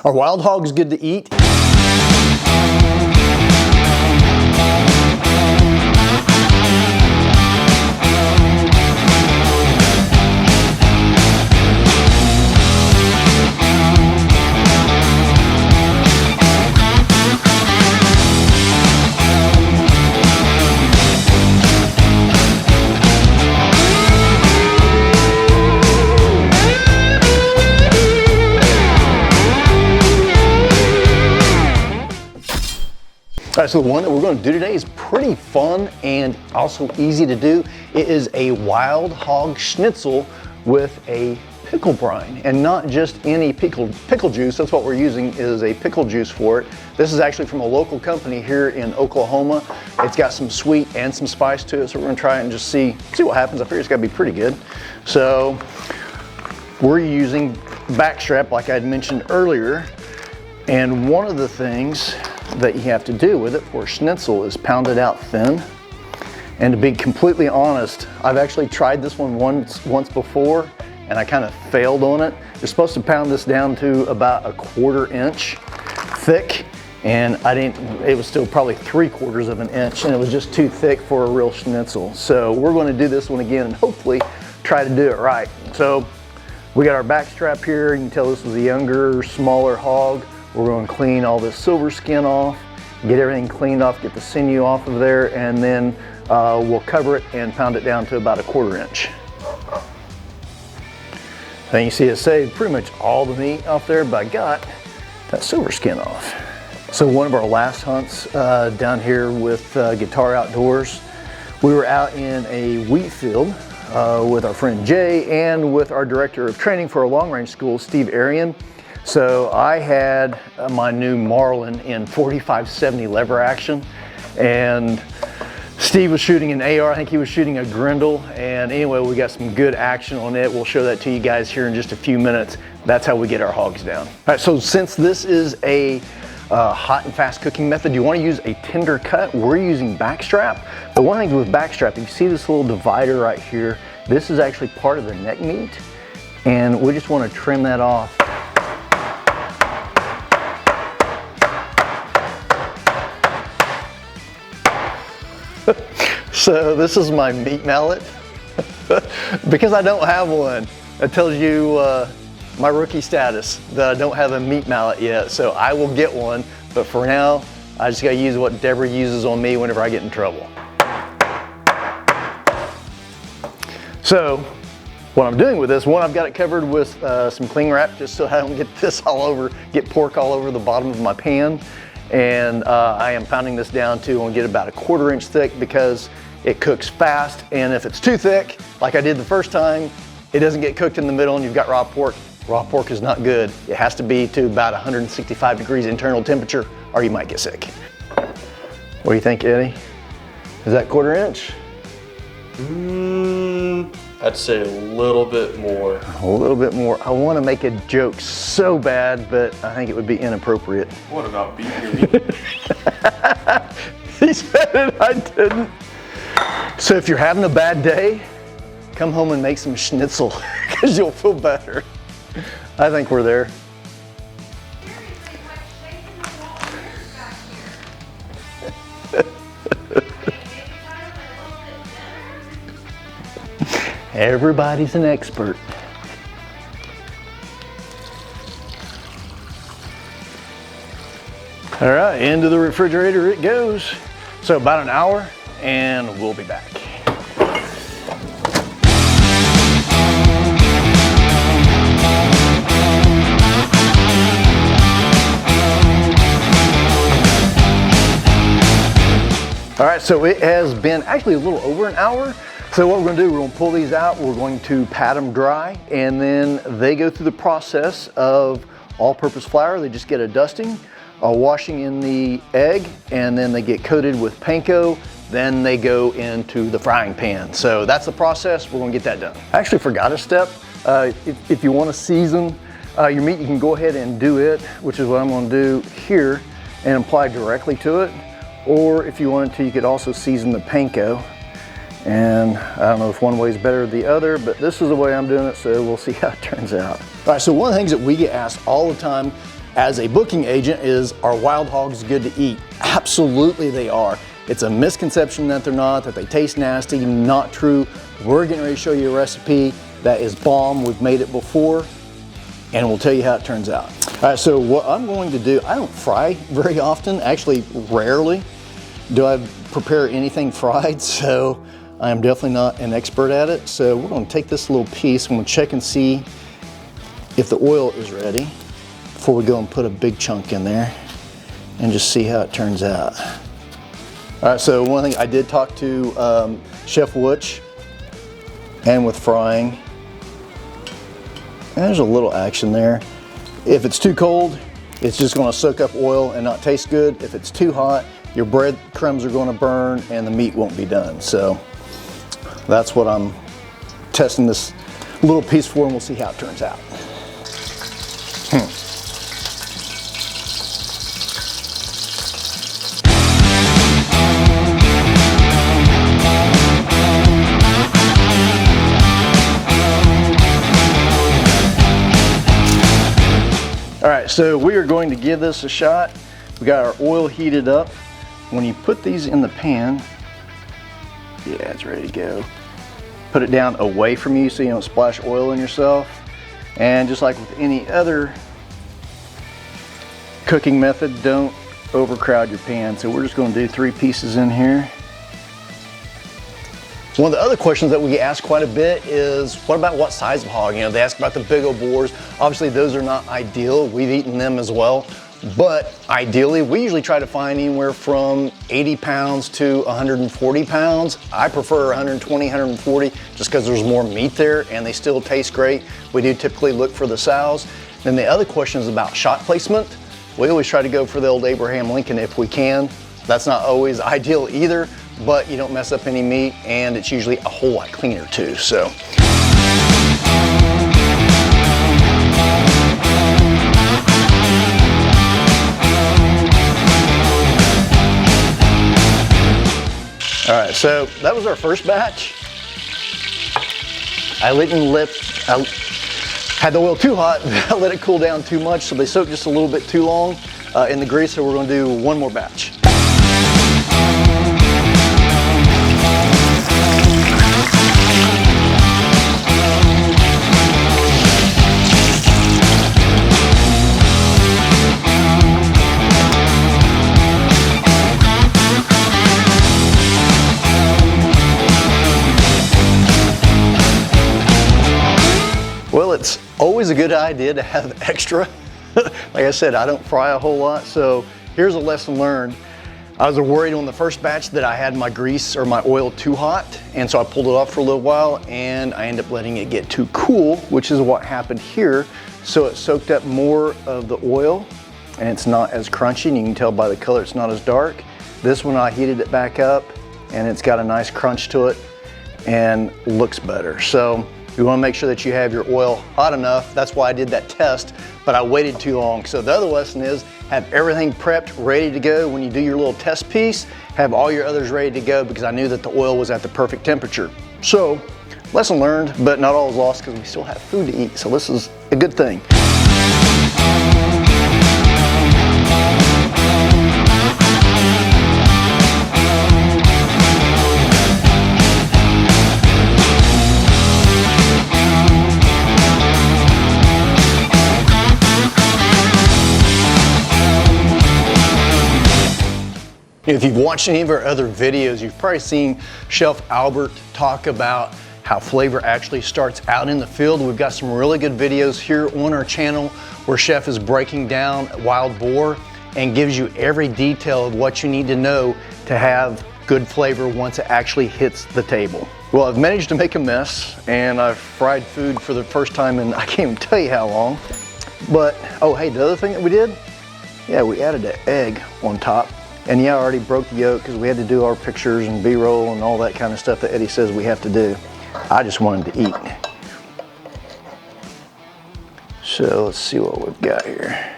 Are wild hogs good to eat? All right, so the one that we're going to do today is pretty fun and also easy to do. It is a wild hog schnitzel with a pickle brine, and not just any pickle juice. That's what we're using, is a pickle juice for it. This is actually from a local company here in Oklahoma. It's got some sweet and some spice to it, so we're going to try it and just see what happens. I figure it's got to be pretty good. So we're using backstrap like I'd mentioned earlier, and one of the things that you have to do with it for schnitzel is pound it out thin. And to be completely honest, I've actually tried this one once before and I kind of failed on it. You're supposed to pound this down to about 1/4 inch thick, and I didn't. It was still probably 3/4 of an inch, and it was just too thick for a real schnitzel. So we're going to do this one again and hopefully try to do it right. So we got our back strap here. You can tell this was a younger, smaller hog. We're going to clean all this silver skin off, get everything cleaned off, get the sinew off of there, and then we'll cover it and pound it down to about 1/4 inch. And you see it saved pretty much all the meat off there, but I got that silver skin off. So one of our last hunts down here with Guitar Outdoors, we were out in a wheat field with our friend Jay and with our director of training for our long range school, Steve Arian. So I had my new Marlin in 45-70 lever action, and Steve was shooting an AR. I think he was shooting a Grendel, and anyway, we got some good action on it. We'll show that to you guys here in just a few minutes. That's how we get our hogs down. All right, so since this is a hot and fast cooking method, you want to use a tender cut. We're using backstrap, but one thing with backstrap, you see this little divider right here, this is actually part of the neck meat, and we just want to trim that off. So this is my meat mallet. Because I don't have one, it tells you my rookie status, that I don't have a meat mallet yet. So I will get one, but for now, I just gotta use what Deborah uses on me whenever I get in trouble. So what I'm doing with this one, I've got it covered with some cling wrap just so I don't get pork all over the bottom of my pan. And I am pounding this down to and get about 1/4 inch thick because it cooks fast, and if it's too thick, like I did the first time, it doesn't get cooked in the middle and you've got raw pork. Raw pork is not good. It has to be to about 165 degrees internal temperature or you might get sick. What do you think, Eddie? Is that 1/4 inch? I'd say a little bit more. A little bit more. I want to make a joke so bad, but I think it would be inappropriate. What about beating your meat? He said it, I didn't. So if you're having a bad day, come home and make some schnitzel because you'll feel better. I think we're there. Everybody's an expert. All right, into the refrigerator it goes. So about an hour and we'll be back. All right, so it has been actually a little over an hour. So what we're gonna do, we're gonna pull these out, we're going to pat them dry, and then they go through the process of all-purpose flour. They just get a dusting, a washing in the egg, and then they get coated with panko. Then they go into the frying pan. So that's the process. We're gonna get that done. I actually forgot a step. If you wanna season your meat, you can go ahead and do it, which is what I'm gonna do here, and apply directly to it. Or if you wanted to, you could also season the panko. And I don't know if one way is better than the other, but this is the way I'm doing it, so we'll see how it turns out. All right, so one of the things that we get asked all the time as a booking agent is, are wild hogs good to eat? Absolutely they are. It's a misconception that they're not, that they taste nasty. Not true. We're getting ready to show you a recipe that is bomb. We've made it before and we'll tell you how it turns out. All right, so what I'm going to do, I don't fry very often, actually rarely do I prepare anything fried, so I am definitely not an expert at it. So we're going to take this little piece, I'm going to check and see if the oil is ready before we go and put a big chunk in there and just see how it turns out. All right, so one thing, I did talk to Chef Wutch, and with frying, there's a little action there. If it's too cold, it's just going to soak up oil and not taste good. If it's too hot, your breadcrumbs are going to burn and the meat won't be done. So that's what I'm testing this little piece for, and we'll see how it turns out. All right, so we are going to give this a shot. We got our oil heated up. When you put these in the pan, yeah, it's ready to go. Put it down away from you so you don't splash oil on yourself. And just like with any other cooking method, don't overcrowd your pan. So we're just going to do 3 pieces in here. One of the other questions that we get asked quite a bit is, what about what size of hog? You know, they ask about the big old boars. Obviously those are not ideal. We've eaten them as well. But ideally, we usually try to find anywhere from 80 pounds to 140 pounds. I prefer 120, 140 just because there's more meat there and they still taste great. We do typically look for the sows. Then the other question is about shot placement. We always try to go for the old Abraham Lincoln if we can. That's not always ideal either, but you don't mess up any meat and it's usually a whole lot cleaner too, so. All right, so that was our first batch. I had the oil too hot, I let it cool down too much, so they soaked just a little bit too long in the grease, so we're gonna do one more batch. Well, it's always a good idea to have extra. Like I said, I don't fry a whole lot, so here's a lesson learned. I was worried on the first batch that I had my grease or my oil too hot, and so I pulled it off for a little while and I ended up letting it get too cool, which is what happened here. So it soaked up more of the oil and it's not as crunchy, and you can tell by the color it's not as dark. This one I heated it back up and it's got a nice crunch to it and looks better. So you want to make sure that you have your oil hot enough. That's why I did that test, but I waited too long. So the other lesson is have everything prepped, ready to go. When you do your little test piece, have all your others ready to go, because I knew that the oil was at the perfect temperature. So lesson learned, but not all is lost because we still have food to eat. So this is a good thing. If you've watched any of our other videos, you've probably seen Chef Albert talk about how flavor actually starts out in the field. We've got some really good videos here on our channel where Chef is breaking down wild boar and gives you every detail of what you need to know to have good flavor once it actually hits the table. Well, I've managed to make a mess and I've fried food for the first time in I can't even tell you how long. But, oh hey, the other thing that we did, yeah, we added an egg on top. And yeah, I already broke the yolk because we had to do our pictures and B-roll and all that kind of stuff that Eddie says we have to do. I just wanted to eat. So let's see what we've got here.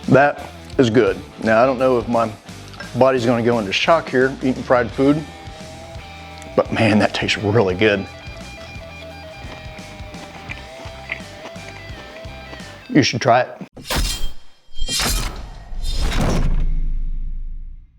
That is good. Now I don't know if my body's gonna go into shock here, eating fried food. But man, that tastes really good. You should try it.